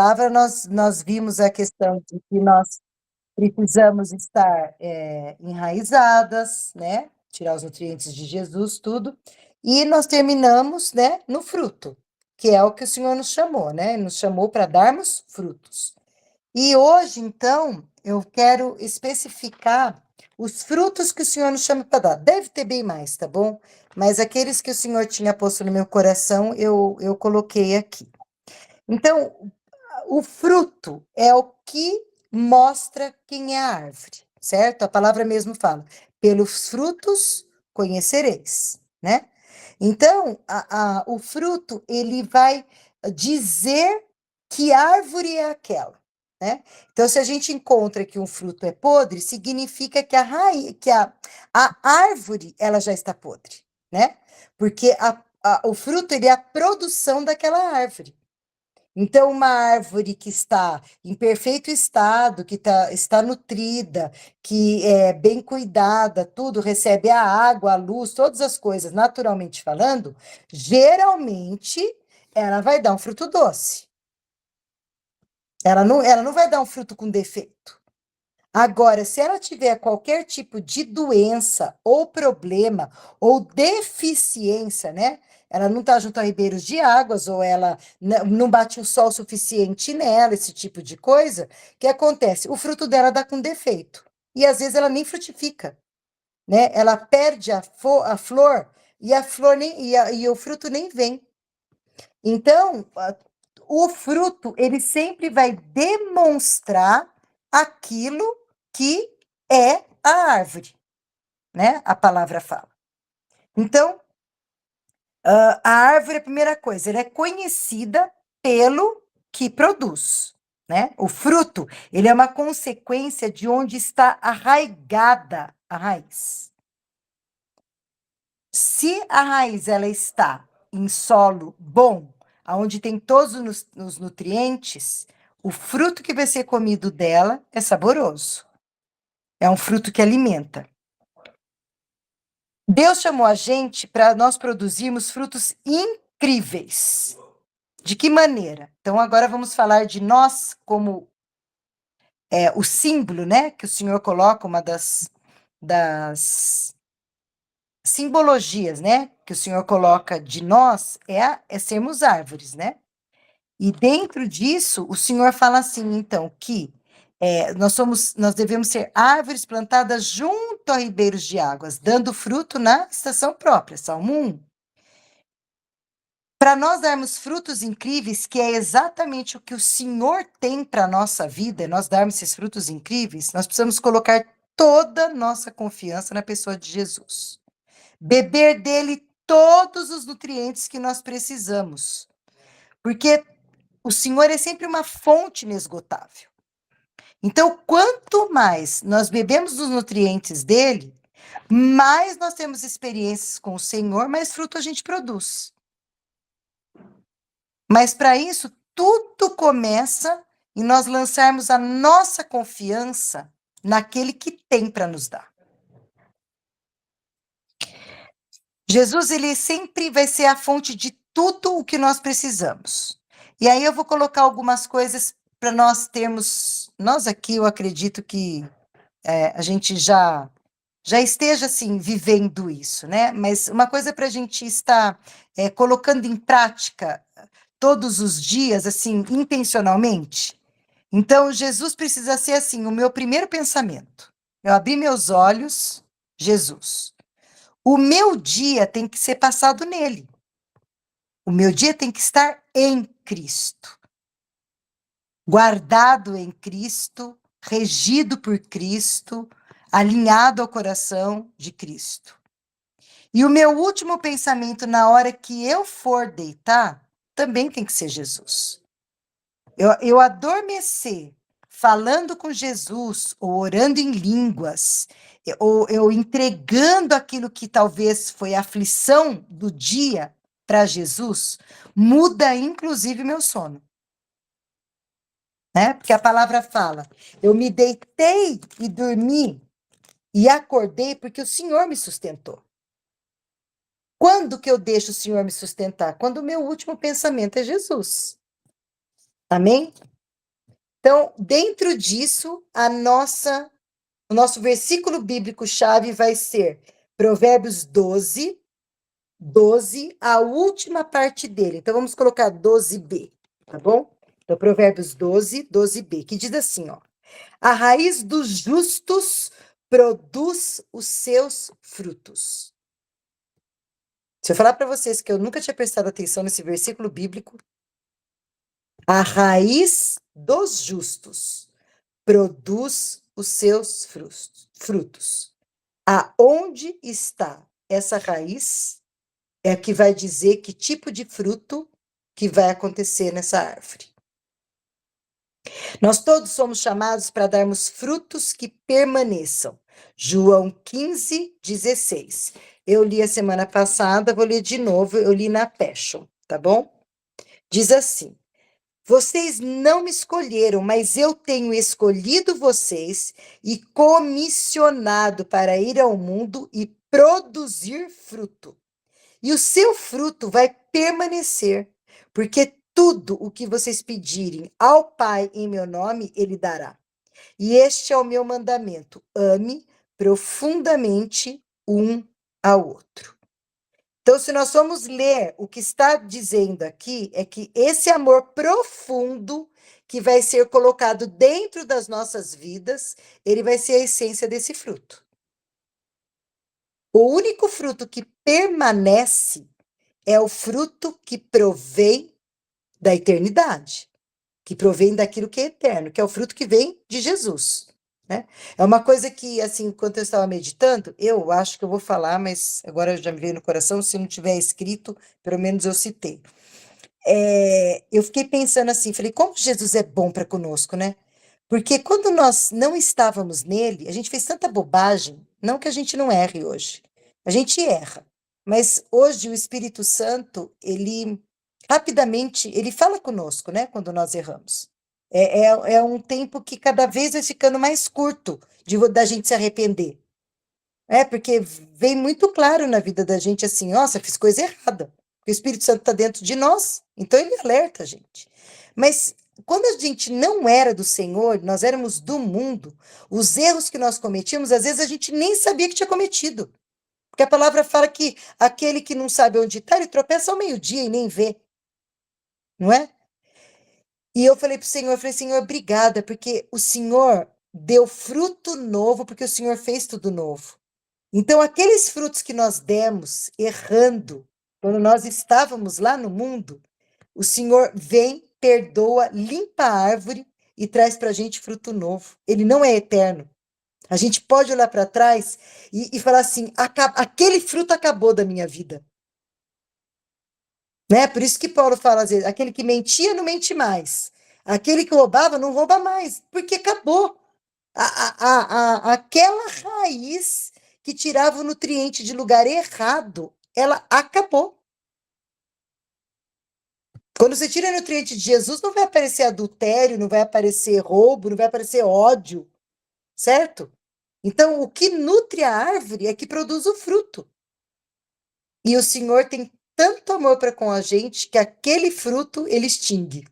palavra nós vimos a questão de que nós precisamos estar enraizadas, né? Tirar os nutrientes de Jesus, tudo. E nós terminamos, né, no fruto, que é o que o Senhor nos chamou, né? Nos chamou para darmos frutos. E hoje, então, eu quero especificar os frutos que o Senhor nos chama para dar. Deve ter bem mais, tá bom? Mas aqueles que o Senhor tinha posto no meu coração, eu coloquei aqui. Então, o fruto é o que mostra quem é a árvore, certo? A palavra mesmo fala: pelos frutos conhecereis, né? Então, o fruto, ele vai dizer que árvore é aquela, né? Então, se a gente encontra que um fruto é podre, significa que a raiz, a árvore, ela já está podre, né? Porque o fruto, ele é a produção daquela árvore. Então, uma árvore que está em perfeito estado, que está nutrida, que é bem cuidada, tudo, recebe a água, a luz, todas as coisas, naturalmente falando, geralmente ela vai dar um fruto doce. Ela não vai dar um fruto com defeito. Agora, se ela tiver qualquer tipo de doença ou problema ou deficiência, né? Ela não está junto a ribeiros de águas, ou ela não bate o sol suficiente nela, esse tipo de coisa, o que acontece? O fruto dela dá com defeito. E às vezes ela nem frutifica, né? Ela perde a flor e a flor e o fruto nem vem. Então, o fruto, ele sempre vai demonstrar aquilo que é a árvore, né? A palavra fala. Então, a árvore, a primeira coisa, ela é conhecida pelo que produz, né? O fruto, ele é uma consequência de onde está arraigada a raiz. Se a raiz ela está em solo bom, onde tem todos os nutrientes, o fruto que vai ser comido dela é saboroso. É um fruto que alimenta. Deus chamou a gente para nós produzirmos frutos incríveis. De que maneira? Então, agora vamos falar de nós como o símbolo, né? Que o Senhor coloca, uma das simbologias, né? Que o Senhor coloca de nós é sermos árvores, né? E dentro disso, o Senhor fala assim, então, que nós devemos ser árvores plantadas junto a ribeiros de águas, dando fruto na estação própria, Salmo 1. Para nós darmos frutos incríveis, que é exatamente o que o Senhor tem para a nossa vida, nós darmos esses frutos incríveis, nós precisamos colocar toda a nossa confiança na pessoa de Jesus. Beber dele todos os nutrientes que nós precisamos. Porque o Senhor é sempre uma fonte inesgotável. Então, quanto mais nós bebemos dos nutrientes dele, mais nós temos experiências com o Senhor, mais fruto a gente produz. Mas para isso, tudo começa em nós lançarmos a nossa confiança naquele que tem para nos dar. Jesus, ele sempre vai ser a fonte de tudo o que nós precisamos. E aí eu vou colocar algumas coisas para nós termos. Nós aqui, eu acredito que a gente já esteja assim vivendo isso, né? Mas uma coisa para a gente estar colocando em prática todos os dias, assim, intencionalmente. Então, Jesus precisa ser assim, o meu primeiro pensamento. Eu abri meus olhos, Jesus. O meu dia tem que ser passado nele. O meu dia tem que estar em Cristo. Guardado em Cristo, regido por Cristo, alinhado ao coração de Cristo. E o meu último pensamento na hora que eu for deitar também tem que ser Jesus. Eu adormecer falando com Jesus, ou orando em línguas, ou eu entregando aquilo que talvez foi a aflição do dia para Jesus, muda inclusive meu sono. Né? Porque a palavra fala, eu me deitei e dormi e acordei porque o Senhor me sustentou. Quando que eu deixo o Senhor me sustentar? Quando o meu último pensamento é Jesus. Amém? Então, dentro disso, o nosso versículo bíblico-chave vai ser Provérbios 12, a última parte dele. Então, vamos colocar 12b, tá bom? Então, Provérbios 12b, que diz assim, ó. A raiz dos justos produz os seus frutos. Se eu falar para vocês que eu nunca tinha prestado atenção nesse versículo bíblico, a raiz dos justos produz os seus frutos. Aonde está essa raiz é que vai dizer que tipo de fruto que vai acontecer nessa árvore. Nós todos somos chamados para darmos frutos que permaneçam. João 15:16. Eu li a semana passada, vou ler de novo, eu li na Passion, tá bom? Diz assim: vocês não me escolheram, mas eu tenho escolhido vocês e comissionado para ir ao mundo e produzir fruto. E o seu fruto vai permanecer, porque tudo o que vocês pedirem ao Pai em meu nome, ele dará. E este é o meu mandamento: ame profundamente um ao outro. Então, se nós formos ler o que está dizendo aqui, é que esse amor profundo que vai ser colocado dentro das nossas vidas, ele vai ser a essência desse fruto. O único fruto que permanece é o fruto que provém da eternidade, que provém daquilo que é eterno, que é o fruto que vem de Jesus, né? É uma coisa que, assim, enquanto eu estava meditando, eu acho que eu vou falar, mas agora já me veio no coração, se não tiver escrito, pelo menos eu citei. Eu fiquei pensando assim, falei, como Jesus é bom para conosco, né? Porque quando nós não estávamos nele, a gente fez tanta bobagem, não que a gente não erre hoje. A gente erra. Mas hoje o Espírito Santo, ele rapidamente, ele fala conosco, né? Quando nós erramos. É um tempo que cada vez vai ficando mais curto da gente se arrepender. Porque vem muito claro na vida da gente assim, nossa, fiz coisa errada. O Espírito Santo está dentro de nós, então ele alerta a gente. Mas quando a gente não era do Senhor, nós éramos do mundo, os erros que nós cometíamos, às vezes a gente nem sabia que tinha cometido. Porque a palavra fala que aquele que não sabe onde está, ele tropeça ao meio-dia e nem vê, não é? E eu falei para o Senhor, eu falei, Senhor, obrigada, porque o Senhor deu fruto novo, porque o Senhor fez tudo novo. Então, aqueles frutos que nós demos errando, quando nós estávamos lá no mundo, o Senhor vem, perdoa, limpa a árvore e traz para a gente fruto novo. Ele não é eterno. A gente pode olhar para trás e falar assim: aquele fruto acabou da minha vida. Né? Por isso que Paulo fala às vezes: aquele que mentia não mente mais. Aquele que roubava não rouba mais, porque acabou. Aquela raiz que tirava o nutriente de lugar errado, ela acabou. Quando você tira nutriente de Jesus, não vai aparecer adultério, não vai aparecer roubo, não vai aparecer ódio, certo? Então, o que nutre a árvore é que produz o fruto. E o Senhor tem tanto amor para com a gente que aquele fruto ele extingue.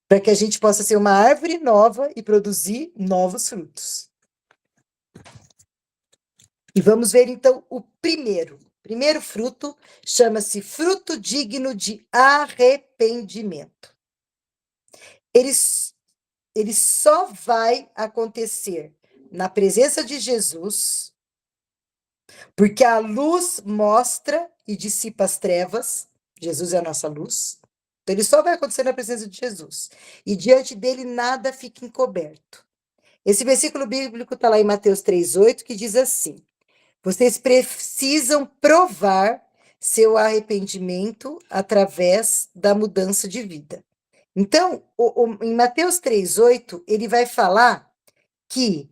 Para que a gente possa ser uma árvore nova e produzir novos frutos. E vamos ver então o primeiro. Primeiro fruto chama-se fruto digno de arrependimento. Ele só vai acontecer na presença de Jesus, porque a luz mostra e dissipa as trevas. Jesus é a nossa luz. Então, ele só vai acontecer na presença de Jesus. E diante dele nada fica encoberto. Esse versículo bíblico está lá em Mateus 3,8, que diz assim: vocês precisam provar seu arrependimento através da mudança de vida. Então, em Mateus 3,8, ele vai falar que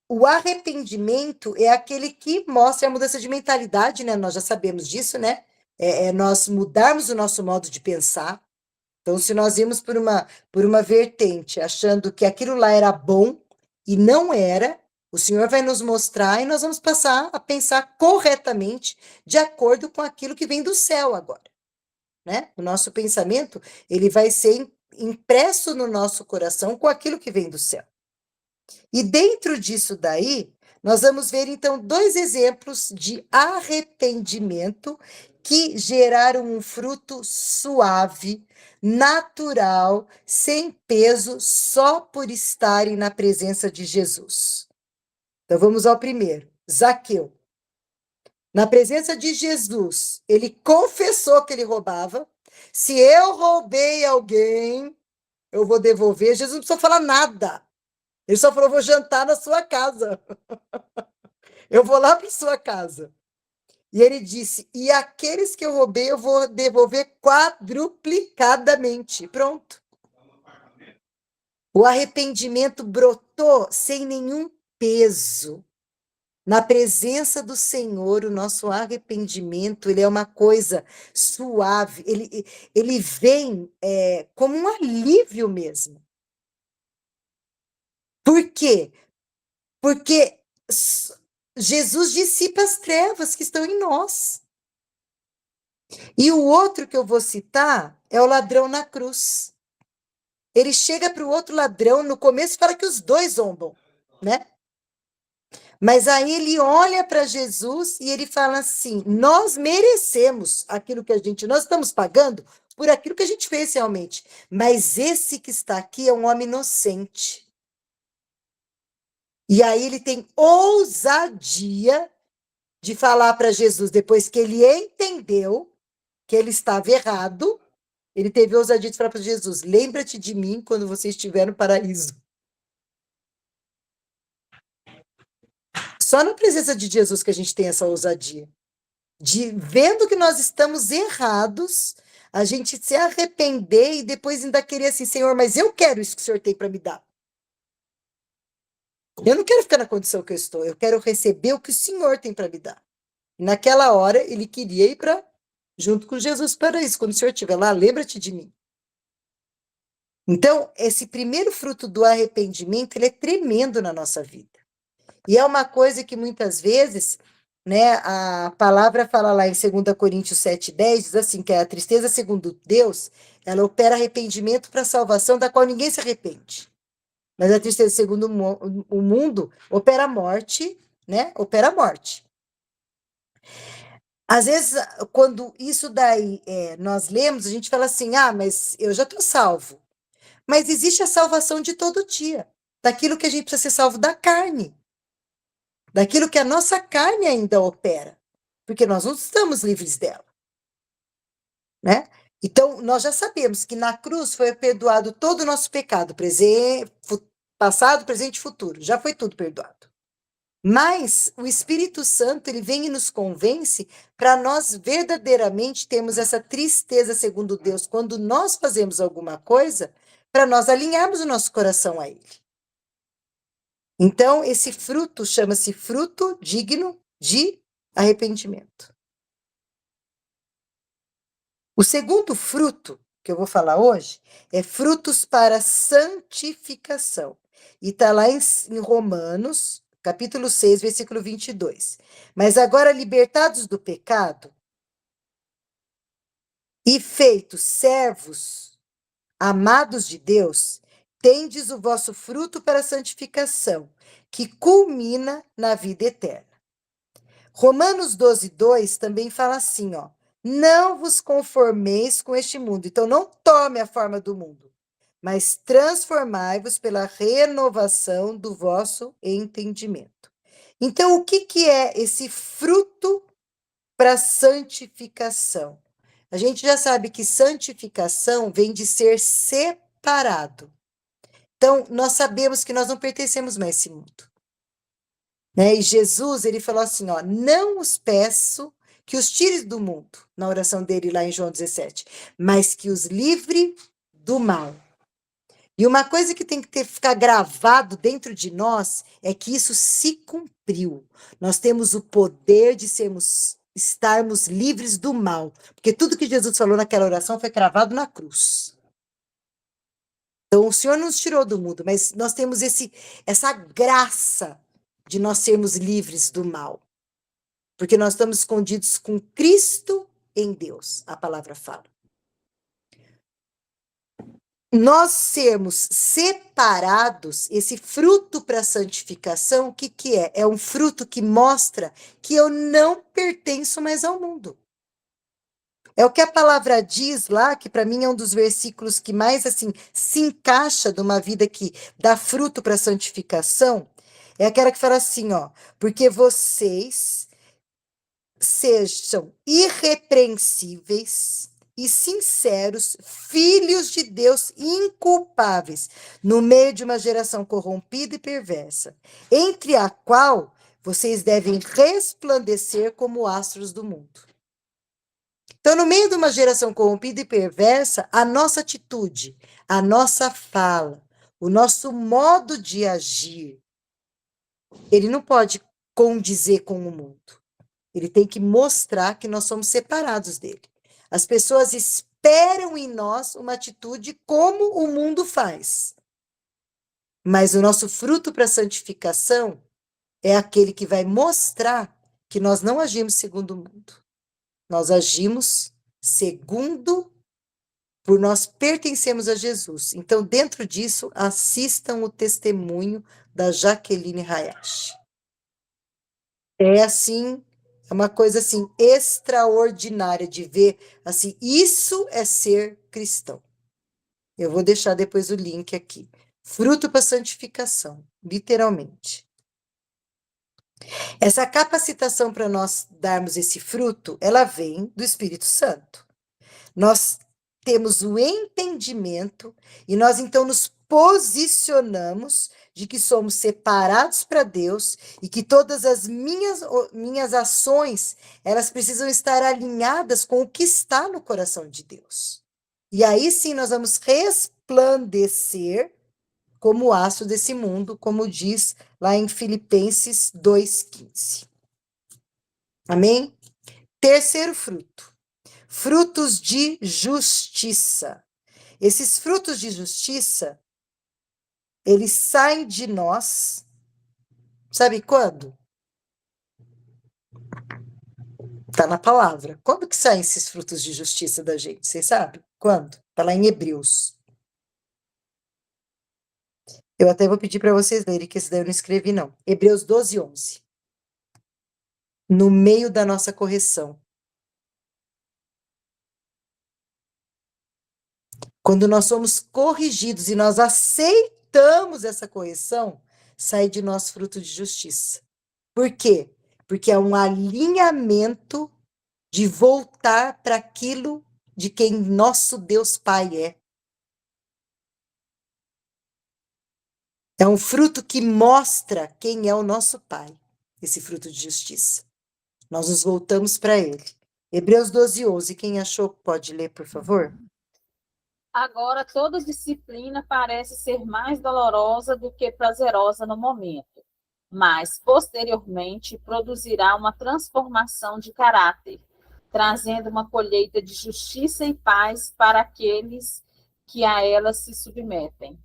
o arrependimento é aquele que mostra a mudança de mentalidade, né? Nós já sabemos disso, né? Nós mudarmos o nosso modo de pensar. Então, se nós irmos por uma vertente achando que aquilo lá era bom e não era, o Senhor vai nos mostrar e nós vamos passar a pensar corretamente de acordo com aquilo que vem do céu agora, né? O nosso pensamento, ele vai ser impresso no nosso coração com aquilo que vem do céu. E dentro disso daí, nós vamos ver então 2 exemplos de arrependimento que geraram um fruto suave, natural, sem peso, só por estarem na presença de Jesus. Então vamos ao primeiro, Zaqueu. Na presença de Jesus, ele confessou que ele roubava. Se eu roubei alguém, eu vou devolver. Jesus não precisou falar nada. Ele só falou: vou jantar na sua casa. Eu vou lá para sua casa. E ele disse: e aqueles que eu roubei, eu vou devolver quadruplicadamente. Pronto. O arrependimento brotou sem nenhum peso. Na presença do Senhor, o nosso arrependimento, ele é uma coisa suave, ele vem como um alívio mesmo. Por quê? Porque Jesus dissipa as trevas que estão em nós. E o outro que eu vou citar é o ladrão na cruz. Ele chega para o outro ladrão, no começo fala que os dois zombam, né? Mas aí ele olha para Jesus e ele fala assim: nós merecemos aquilo que nós estamos pagando por aquilo que a gente fez realmente. Mas esse que está aqui é um homem inocente. E aí ele tem ousadia de falar para Jesus, depois que ele entendeu que ele estava errado, ele teve ousadia de falar para Jesus: lembra-te de mim quando você estiver no paraíso. Só na presença de Jesus que a gente tem essa ousadia. Vendo que nós estamos errados, a gente se arrepender e depois ainda querer assim: Senhor, mas eu quero isso que o Senhor tem para me dar. Eu não quero ficar na condição que eu estou, eu quero receber o que o Senhor tem para me dar. E naquela hora, ele queria ir junto com Jesus para isso. Quando o Senhor estiver lá, lembra-te de mim. Então, esse primeiro fruto do arrependimento, ele é tremendo na nossa vida. E é uma coisa que muitas vezes, né, a palavra fala lá em 2 Coríntios 7,10, diz assim, que a tristeza segundo Deus, ela opera arrependimento para a salvação, da qual ninguém se arrepende. Mas a tristeza segundo o mundo opera morte, né, opera morte. Às vezes, quando isso daí nós lemos, a gente fala assim: ah, mas eu já estou salvo. Mas existe a salvação de todo dia, daquilo que a gente precisa ser salvo da carne, daquilo que a nossa carne ainda opera, porque nós não estamos livres dela, né? Então, nós já sabemos que na cruz foi perdoado todo o nosso pecado, passado, presente e futuro, já foi tudo perdoado. Mas o Espírito Santo, ele vem e nos convence para nós verdadeiramente termos essa tristeza segundo Deus, quando nós fazemos alguma coisa, para nós alinharmos o nosso coração a Ele. Então, esse fruto chama-se fruto digno de arrependimento. O segundo fruto que eu vou falar hoje é frutos para santificação. E está lá em Romanos, capítulo 6, versículo 22. Mas agora, libertados do pecado e feitos servos amados de Deus, tendes o vosso fruto para a santificação, que culmina na vida eterna. Romanos 12:2 também fala assim, ó: não vos conformeis com este mundo. Então, não tome a forma do mundo, mas transformai-vos pela renovação do vosso entendimento. Então, o que é esse fruto para santificação? A gente já sabe que santificação vem de ser separado. Então, nós sabemos que nós não pertencemos mais a esse mundo. Né? E Jesus, ele falou assim, ó: não os peço que os tires do mundo, na oração dele lá em João 17, mas que os livre do mal. E uma coisa que tem que ficar gravado dentro de nós é que isso se cumpriu. Nós temos o poder de estarmos livres do mal, porque tudo que Jesus falou naquela oração foi cravado na cruz. Então, o Senhor nos tirou do mundo, mas nós temos essa graça de nós sermos livres do mal, porque nós estamos escondidos com Cristo em Deus, a palavra fala. nós sermos separados, esse fruto para a santificação, o que que é? É um fruto que mostra que eu não pertenço mais ao mundo. É o que a palavra diz lá, que para mim é um dos versículos que mais assim se encaixa de uma vida que dá fruto para a santificação. É aquela que fala assim, ó, porque vocês sejam irrepreensíveis e sinceros, filhos de Deus inculpáveis, no meio de uma geração corrompida e perversa, entre a qual vocês devem resplandecer como astros do mundo. Então, no meio de uma geração corrompida e perversa, a nossa atitude, a nossa fala, o nosso modo de agir, ele não pode condizer com o mundo. Ele tem que mostrar que nós somos separados dele. As pessoas esperam em nós uma atitude como o mundo faz. Mas o nosso fruto para a santificação é aquele que vai mostrar que nós não agimos segundo o mundo. Nós agimos segundo por nós pertencemos a Jesus. Então, dentro disso, assistam o testemunho da Jaqueline Hayashi. É assim, é uma coisa assim extraordinária de ver, assim, isso é ser cristão. Eu vou deixar depois o link aqui. Fruto para santificação, literalmente. Essa capacitação para nós darmos esse fruto, ela vem do Espírito Santo. Nós temos o entendimento e nós então nos posicionamos de que somos separados para Deus e que todas as minhas ações, elas precisam estar alinhadas com o que está no coração de Deus. E aí sim nós vamos resplandecer como o aço desse mundo, como diz lá em Filipenses 2:15. Amém? Terceiro fruto. Frutos de justiça. Esses frutos de justiça, eles saem de nós, sabe quando? Tá na palavra. Quando que saem esses frutos de justiça da gente? Vocês sabem? Quando? Tá lá em Hebreus. Eu até vou pedir para vocês lerem, que esse daí eu não escrevi, não. Hebreus 12:11. No meio da nossa correção. Quando nós somos corrigidos e nós aceitamos essa correção, sai de nós fruto de justiça. Por quê? Porque é um alinhamento de voltar para aquilo de quem nosso Deus Pai é. É um fruto que mostra quem é o nosso Pai, esse fruto de justiça. Nós nos voltamos para ele. Hebreus 12:11. Quem achou pode ler, por favor? Agora, toda disciplina parece ser mais dolorosa do que prazerosa no momento, mas posteriormente produzirá uma transformação de caráter, trazendo uma colheita de justiça e paz para aqueles que a ela se submetem.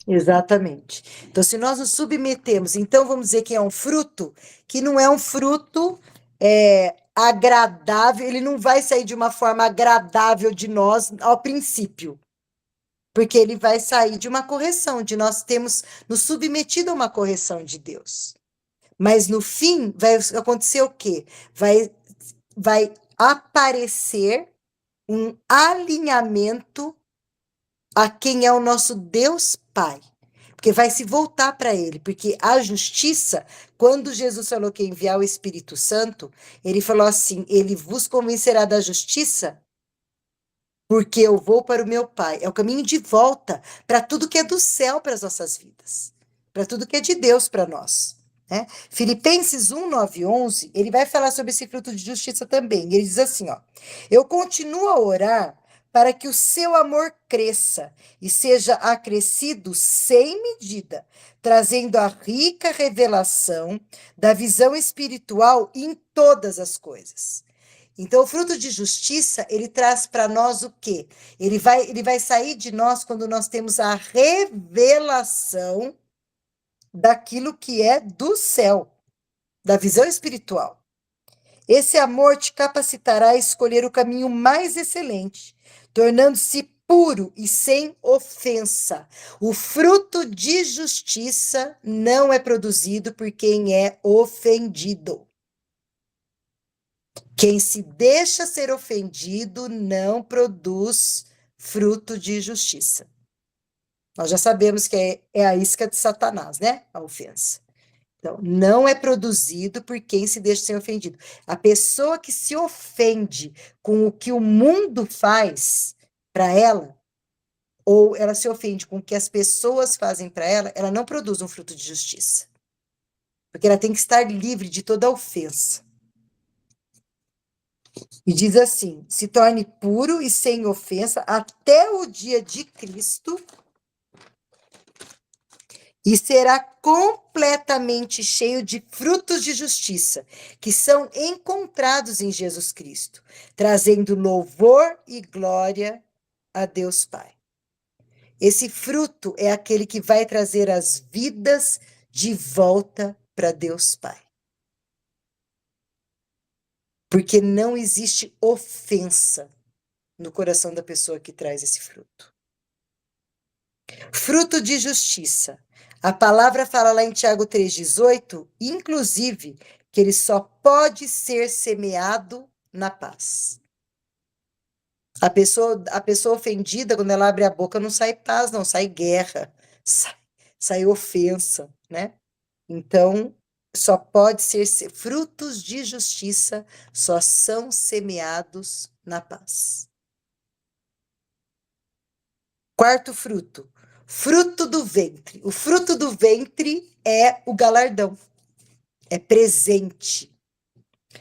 Exatamente. Então, se nós nos submetemos, então vamos dizer que é um fruto que não é um fruto agradável, ele não vai sair de uma forma agradável de nós ao princípio, porque ele vai sair de uma correção, de nós termos nos submetido a uma correção de Deus. Mas no fim vai acontecer o quê? Vai aparecer um alinhamento a quem é o nosso Deus Pai. Porque vai se voltar para ele, porque a justiça, quando Jesus falou que ia enviar o Espírito Santo, ele falou assim: ele vos convencerá da justiça, porque eu vou para o meu Pai. É o caminho de volta para tudo que é do céu para as nossas vidas, para tudo que é de Deus para nós. Né? Filipenses 1:9-11, ele vai falar sobre esse fruto de justiça também. Ele diz assim: ó, eu continuo a orar para que o seu amor cresça e seja acrescido sem medida, trazendo a rica revelação da visão espiritual em todas as coisas. Então, o fruto de justiça, ele traz para nós o quê? Ele vai sair de nós quando nós temos a revelação daquilo que é do céu, da visão espiritual. Esse amor te capacitará a escolher o caminho mais excelente, tornando-se puro e sem ofensa. O fruto de justiça não é produzido por quem é ofendido. Quem se deixa ser ofendido não produz fruto de justiça. Nós já sabemos que é a isca de Satanás, né? A ofensa. Então, não é produzido por quem se deixa ser ofendido. A pessoa que se ofende com o que o mundo faz para ela, ou ela se ofende com o que as pessoas fazem para ela, ela não produz um fruto de justiça. Porque ela tem que estar livre de toda ofensa. E diz assim: se torne puro e sem ofensa até o dia de Cristo, e será completamente cheio de frutos de justiça, que são encontrados em Jesus Cristo, trazendo louvor e glória a Deus Pai. Esse fruto é aquele que vai trazer as vidas de volta para Deus Pai. Porque não existe ofensa no coração da pessoa que traz esse fruto. Fruto de justiça. A palavra fala lá em Tiago 3,18, inclusive, que ele só pode ser semeado na paz. A pessoa ofendida, quando ela abre a boca, não sai paz, não, sai guerra, sai ofensa, né? Então, só pode ser frutos de justiça, só são semeados na paz. Quarto fruto, fruto do ventre. O fruto do ventre é o galardão, é presente.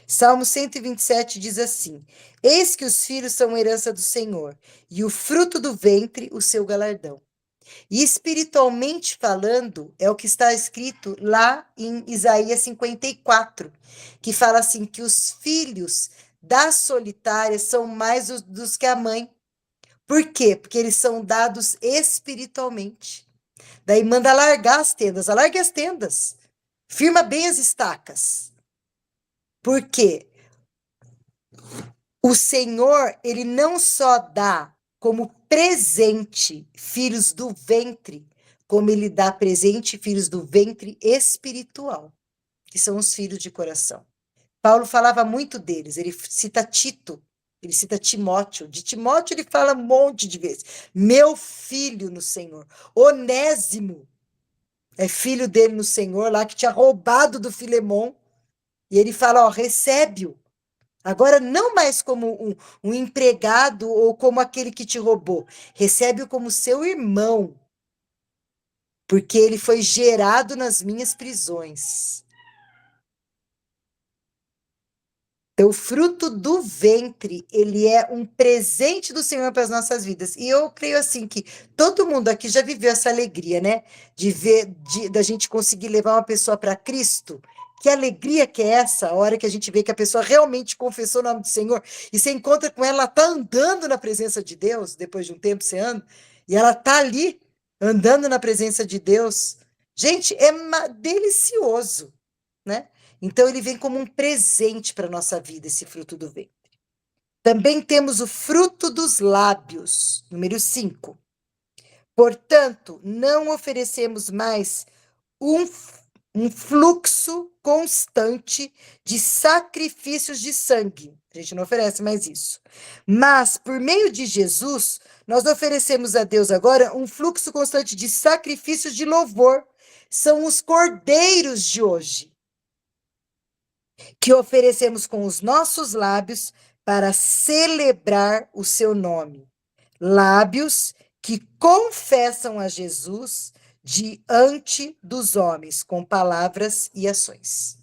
Salmo 127 diz assim: eis que os filhos são herança do Senhor, e o fruto do ventre, o seu galardão. E espiritualmente falando, é o que está escrito lá em Isaías 54, que fala assim: que os filhos das solitárias são mais dos que a mãe. Por quê? Porque eles são dados espiritualmente. Daí manda alargar as tendas, alargue as tendas, firma bem as estacas. Por quê? O Senhor, ele não só dá como presente filhos do ventre, como ele dá presente filhos do ventre espiritual, que são os filhos de coração. Paulo falava muito deles, ele cita Tito, ele cita Timóteo. De Timóteo ele fala um monte de vezes. Meu filho no Senhor. Onésimo é filho dele no Senhor, lá que tinha roubado do Filemon. E ele fala, ó, recebe-o. Agora, não mais como um empregado ou como aquele que te roubou. Recebe-o como seu irmão, porque ele foi gerado nas minhas prisões. Então, o fruto do ventre, ele é um presente do Senhor para as nossas vidas. E eu creio assim que todo mundo aqui já viveu essa alegria, né? De ver, da gente conseguir levar uma pessoa para Cristo. Que alegria que é essa, a hora que a gente vê que a pessoa realmente confessou o nome do Senhor e você encontra com ela, ela tá andando na presença de Deus, depois de um tempo você anda, e ela tá ali, andando na presença de Deus. Gente, é delicioso, né? Então, ele vem como um presente para a nossa vida, esse fruto do ventre. Também temos o fruto dos lábios, número 5. Portanto, não oferecemos mais um fluxo constante de sacrifícios de sangue. A gente não oferece mais isso. Mas, por meio de Jesus, nós oferecemos a Deus agora um fluxo constante de sacrifícios de louvor. São os cordeiros de hoje, que oferecemos com os nossos lábios para celebrar o seu nome. Lábios que confessam a Jesus diante dos homens, com palavras e ações.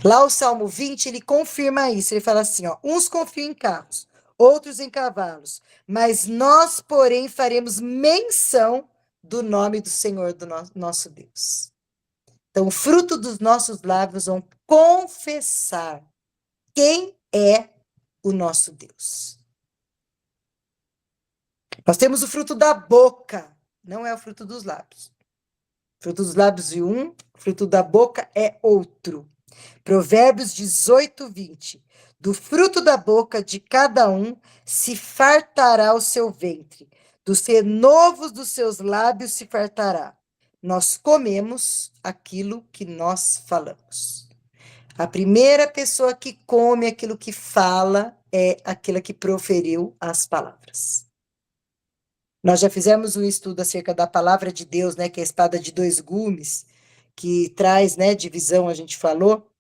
Lá o Salmo 20, ele confirma isso, ele fala assim, ó, uns confiam em carros, outros em cavalos, mas nós, porém, faremos menção do nome do Senhor, do nosso Deus. Então, o fruto dos nossos lábios vão confessar quem é o nosso Deus. Nós temos o fruto da boca, não é o fruto dos lábios. O fruto dos lábios é um, o fruto da boca é outro. Provérbios 18, 20. Do fruto da boca de cada um se fartará o seu ventre, dos renovos dos seus lábios se fartará. Nós comemos aquilo que nós falamos. A primeira pessoa que come aquilo que fala é aquela que proferiu as palavras. Nós já fizemos um estudo acerca da palavra de Deus, né, que é a espada de dois gumes, que traz, né, divisão, a gente falou.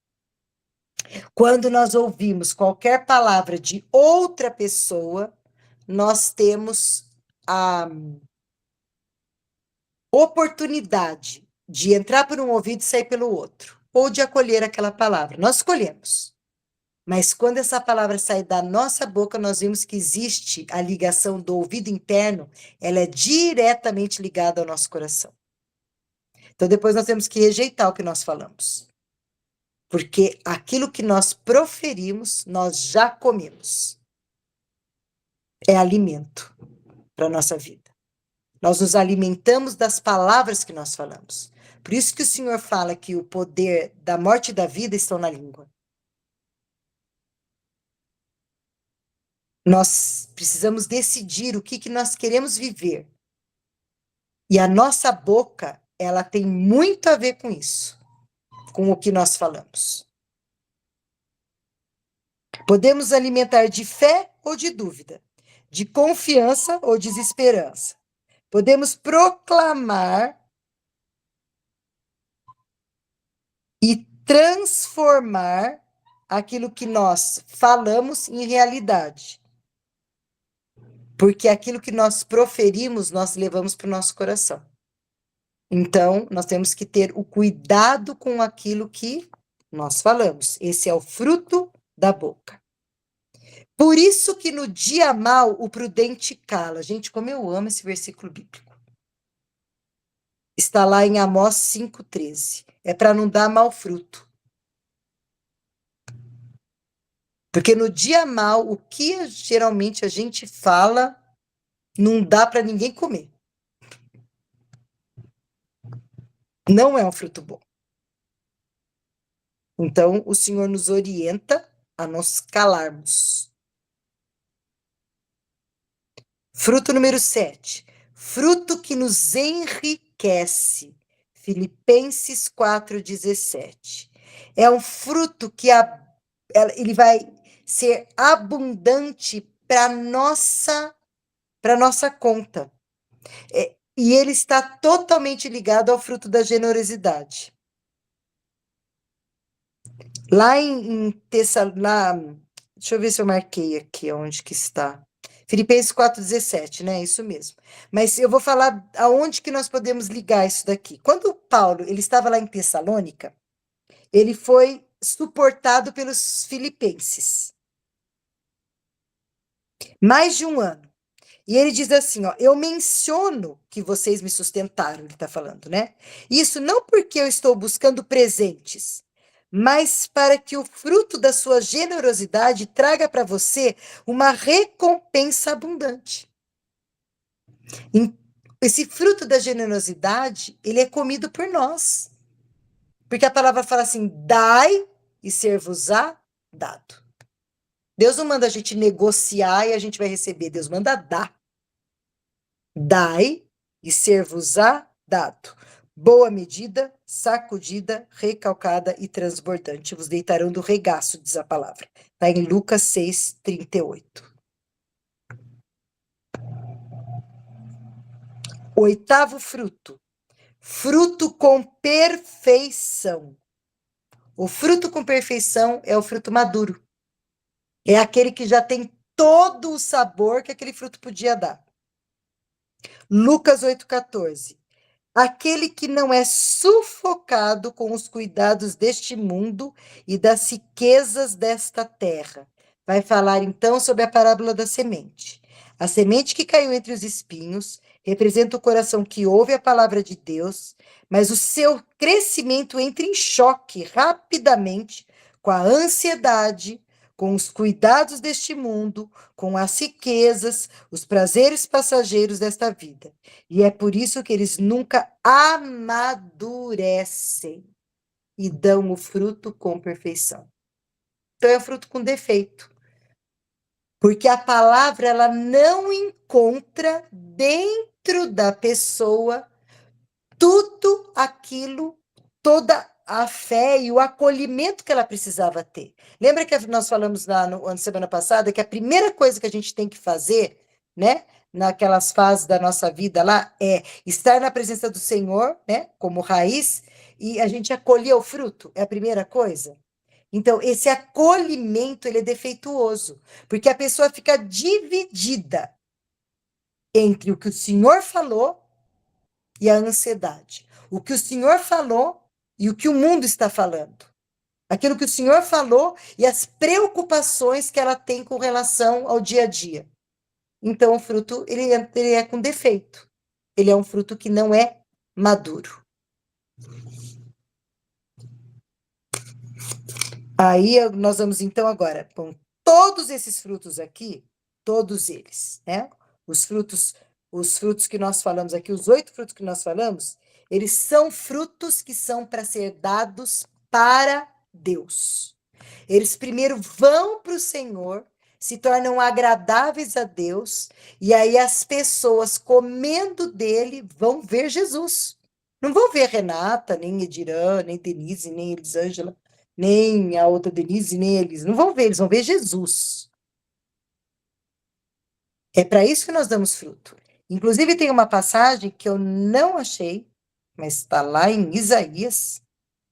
Quando nós ouvimos qualquer palavra de outra pessoa, nós temos a oportunidade de entrar por um ouvido e sair pelo outro, ou de acolher aquela palavra. Nós escolhemos. Mas quando essa palavra sai da nossa boca, nós vimos que existe a ligação do ouvido interno, ela é diretamente ligada ao nosso coração. Então depois nós temos que rejeitar o que nós falamos. Porque aquilo que nós proferimos, nós já comemos. É alimento para a nossa vida. Nós nos alimentamos das palavras que nós falamos. Por isso que o Senhor fala que o poder da morte e da vida estão na língua. Nós precisamos decidir o que nós queremos viver. E a nossa boca, ela tem muito a ver com isso, com o que nós falamos. Podemos alimentar de fé ou de dúvida, de confiança ou desesperança. Podemos proclamar e transformar aquilo que nós falamos em realidade. Porque aquilo que nós proferimos, nós levamos para o nosso coração. Então, nós temos que ter o cuidado com aquilo que nós falamos. Esse é o fruto da boca. Por isso que no dia mau o prudente cala. Gente, como eu amo esse versículo bíblico. Está lá em Amós 5,13. É para não dar mau fruto. Porque no dia mau, o que geralmente a gente fala, não dá para ninguém comer. Não é um fruto bom. Então, o Senhor nos orienta a nos calarmos. Fruto número 7. Fruto que nos enriquece. Filipenses 4,17. É um fruto que ele vai ser abundante para nossa conta. E ele está totalmente ligado ao fruto da generosidade. Lá em Tessalônica, deixa eu ver se eu marquei aqui onde que está. Filipenses 4,17, né? Isso mesmo. Mas eu vou falar aonde que nós podemos ligar isso daqui. Quando Paulo ele estava lá em Tessalônica, ele foi suportado pelos filipenses. Mais de um ano. E ele diz assim, ó, eu menciono que vocês me sustentaram, ele está falando, né? Isso não porque eu estou buscando presentes, mas para que o fruto da sua generosidade traga para você uma recompensa abundante. Esse fruto da generosidade, ele é comido por nós. Porque a palavra fala assim, dai e ser-vos-á dado. Deus não manda a gente negociar e a gente vai receber, Deus manda dar. Dai e ser-vos-á dado. Boa medida, sacudida, recalcada e transbordante. Vos deitarão do regaço, diz a palavra. Está em Lucas 6, 38. Oitavo fruto. Fruto com perfeição. O fruto com perfeição é o fruto maduro. É aquele que já tem todo o sabor que aquele fruto podia dar. Lucas 8,14. Aquele que não é sufocado com os cuidados deste mundo e das riquezas desta terra. Vai falar então sobre a parábola da semente. A semente que caiu entre os espinhos representa o coração que ouve a palavra de Deus, mas o seu crescimento entra em choque rapidamente com a ansiedade, com os cuidados deste mundo, com as riquezas, os prazeres passageiros desta vida. E é por isso que eles nunca amadurecem. e dão o fruto com perfeição. Então é fruto com defeito. Porque a palavra ela não encontra dentro da pessoa tudo aquilo, toda a fé e o acolhimento que ela precisava ter. Lembra que nós falamos lá na semana passada que a primeira coisa que a gente tem que fazer, né, naquelas fases da nossa vida lá, é estar na presença do Senhor, né, como raiz, e a gente acolher o fruto, é a primeira coisa. Então, esse acolhimento, ele é defeituoso, porque a pessoa fica dividida entre o que o Senhor falou e a ansiedade. O que o Senhor falou e o que o mundo está falando. Aquilo que o Senhor falou e as preocupações que ela tem com relação ao dia a dia. Então, o fruto, ele é com defeito. Ele é um fruto que não é maduro. Aí, nós vamos, então, agora, com todos esses frutos aqui, todos eles, né? Os frutos que nós falamos aqui, os 8 frutos que nós falamos, eles são frutos que são para ser dados para Deus. Eles primeiro vão para o Senhor, se tornam agradáveis a Deus, e aí as pessoas comendo dele vão ver Jesus. Não vão ver Renata, nem Edirã, nem Denise, nem Elisângela, nem a outra Denise, nem eles. Não vão ver, eles vão ver Jesus. É para isso que nós damos fruto. Inclusive, tem uma passagem que eu não achei, mas está lá em Isaías.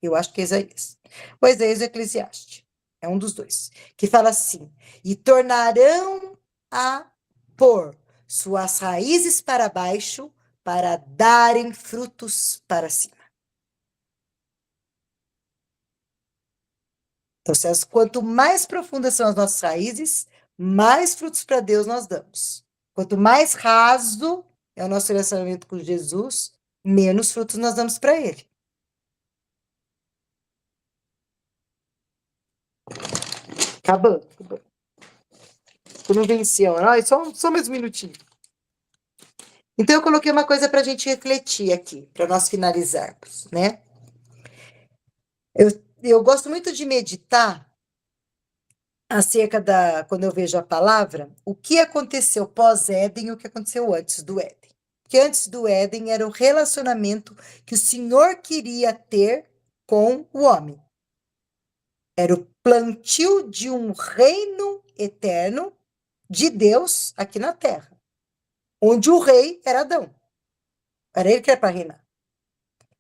Eu acho que é Isaías. Ou Isaías ou Eclesiastes. É um dos dois. Que fala assim: e tornarão a pôr suas raízes para baixo, para darem frutos para cima. Então, quanto mais profundas são as nossas raízes, mais frutos para Deus nós damos. Quanto mais raso é o nosso relacionamento com Jesus, menos frutos nós damos para Ele. Acabando. Tu não venceu, não? Só mais um minutinho. Então, eu coloquei uma coisa para a gente refletir aqui, para nós finalizarmos, né? Eu gosto muito de meditar acerca quando eu vejo a palavra, o que aconteceu pós-Éden e o que aconteceu antes do Éden. Porque antes do Éden era o relacionamento que o Senhor queria ter com o homem. Era o plantio de um reino eterno de Deus aqui na terra, onde o rei era Adão. Era ele que era para reinar.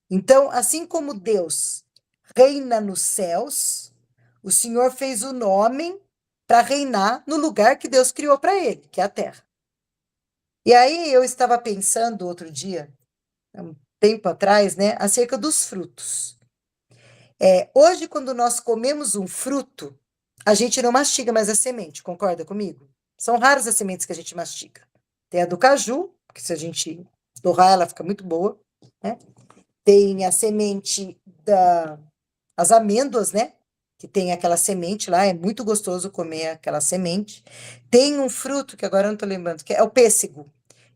Então, assim como Deus reina nos céus, o Senhor fez o homem para reinar no lugar que Deus criou para ele, que é a terra. E aí eu estava pensando outro dia, um tempo atrás, né, acerca dos frutos. Hoje, quando nós comemos um fruto, a gente não mastiga mais a semente, concorda comigo? São raras as sementes que a gente mastiga. Tem a do caju, que se a gente torrar, ela fica muito boa, né? Tem a semente as amêndoas, né? Que tem aquela semente lá, é muito gostoso comer aquela semente. Tem um fruto, que agora eu não estou lembrando, que é o pêssego,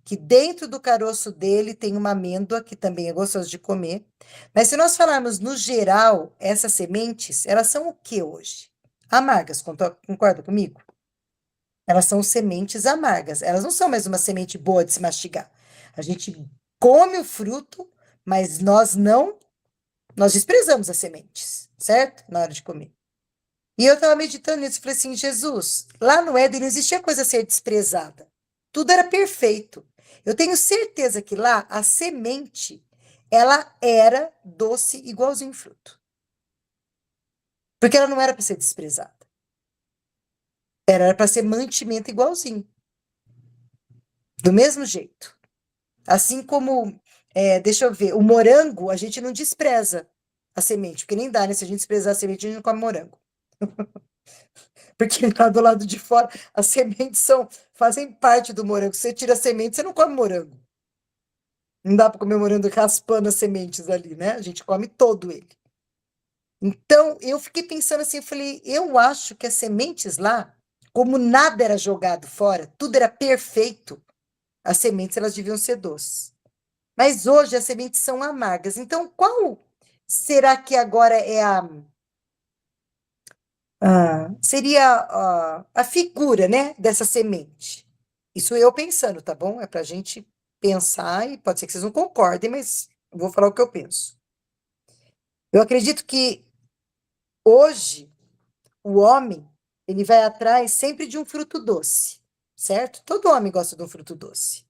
que dentro do caroço dele tem uma amêndoa, que também é gostoso de comer. Mas se nós falarmos no geral, essas sementes, elas são o que hoje? Amargas, concorda comigo? Elas são sementes amargas, elas não são mais uma semente boa de se mastigar. A gente come o fruto, mas nós desprezamos as sementes, certo? Na hora de comer. E eu estava meditando nisso e falei assim, Jesus, lá no Éden não existia coisa a ser desprezada. Tudo era perfeito. Eu tenho certeza que lá a semente, ela era doce igualzinho fruto. Porque ela não era para ser desprezada. Era para ser mantimento igualzinho. Do mesmo jeito. Assim como, deixa eu ver, o morango, a gente não despreza a semente, porque nem dá, né? Se a gente desprezar a semente, a gente não come morango. Porque lá do lado de fora, as sementes fazem parte do morango. Você tira a semente, você não come morango. Não dá para comer morango raspando as sementes ali, né? A gente come todo ele. Então, eu fiquei pensando assim, eu falei, eu acho que as sementes lá, como nada era jogado fora, tudo era perfeito, as sementes elas deviam ser doces. Mas hoje as sementes são amargas. Então, qual será que agora é seria a figura, né, dessa semente? Isso eu pensando, tá bom? É para a gente pensar e pode ser que vocês não concordem, mas eu vou falar o que eu penso. Eu acredito que hoje o homem ele vai atrás sempre de um fruto doce, certo? Todo homem gosta de um fruto doce,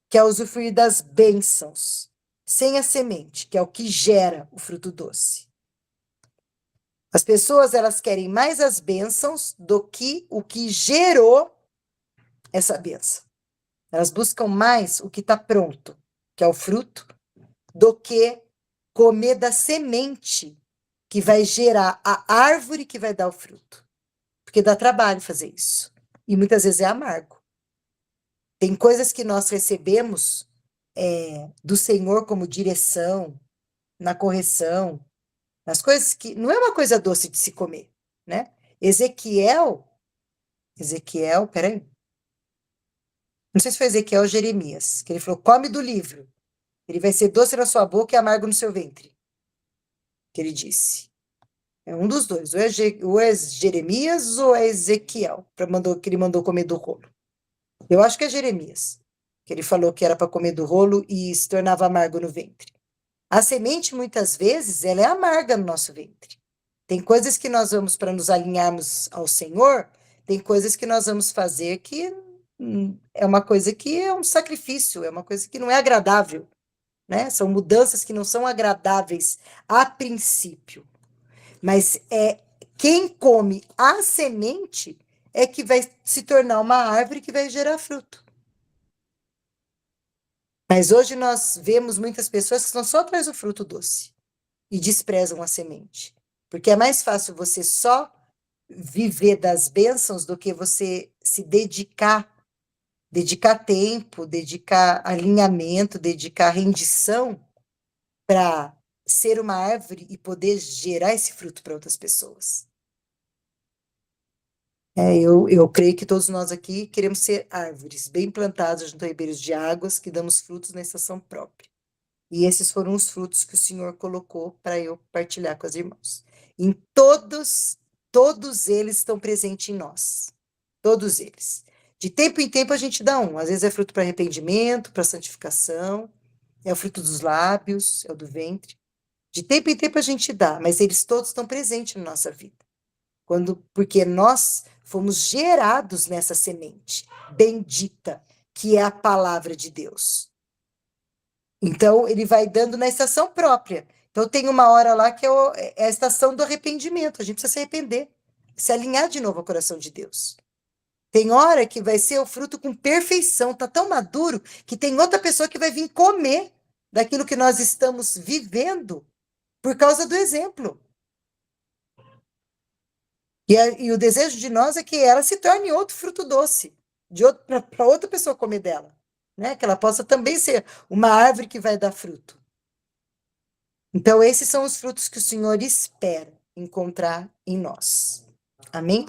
que é usufruir das bênçãos, sem a semente, que é o que gera o fruto doce. As pessoas elas querem mais as bênçãos do que o que gerou essa bênção. Elas buscam mais o que está pronto, que é o fruto, do que comer da semente que vai gerar a árvore que vai dar o fruto. Porque dá trabalho fazer isso. E muitas vezes é amargo. Tem coisas que nós recebemos do Senhor como direção, na correção, nas coisas que não é uma coisa doce de se comer, né? Ezequiel, peraí. Não sei se foi Ezequiel ou Jeremias, que ele falou: come do livro, ele vai ser doce na sua boca e amargo no seu ventre. Que ele disse. É um dos dois, ou é Jeremias ou é Ezequiel, que ele mandou comer do rolo. Eu acho que é Jeremias, que ele falou que era para comer do rolo e se tornava amargo no ventre. A semente, muitas vezes, ela é amarga no nosso ventre. Tem coisas que nós vamos, para nos alinharmos ao Senhor, tem coisas que nós vamos fazer que é uma coisa que é um sacrifício, é uma coisa que não é agradável, né? São mudanças que não são agradáveis a princípio. Mas quem come a semente é que vai se tornar uma árvore que vai gerar fruto. Mas hoje nós vemos muitas pessoas que estão só atrás do fruto doce e desprezam a semente. Porque é mais fácil você só viver das bênçãos do que você se dedicar tempo, dedicar alinhamento, dedicar rendição para ser uma árvore e poder gerar esse fruto para outras pessoas. Eu creio que todos nós aqui queremos ser árvores bem plantadas junto a ribeiros de águas que damos frutos na estação própria. E esses foram os frutos que o Senhor colocou para eu partilhar com as irmãs. Em todos eles estão presentes em nós. Todos eles. De tempo em tempo a gente dá um. Às vezes é fruto para arrependimento, para santificação, é o fruto dos lábios, é o do ventre. De tempo em tempo a gente dá, mas eles todos estão presentes na nossa vida. Porque nós fomos gerados nessa semente bendita, que é a palavra de Deus. Então, ele vai dando na estação própria. Então, tem uma hora lá que é a estação do arrependimento. A gente precisa se arrepender, se alinhar de novo ao coração de Deus. Tem hora que vai ser o fruto com perfeição, tá tão maduro que tem outra pessoa que vai vir comer daquilo que nós estamos vivendo por causa do exemplo. E o desejo de nós é que ela se torne outro fruto doce, para outra pessoa comer dela, né? Que ela possa também ser uma árvore que vai dar fruto. Então, esses são os frutos que o Senhor espera encontrar em nós. Amém?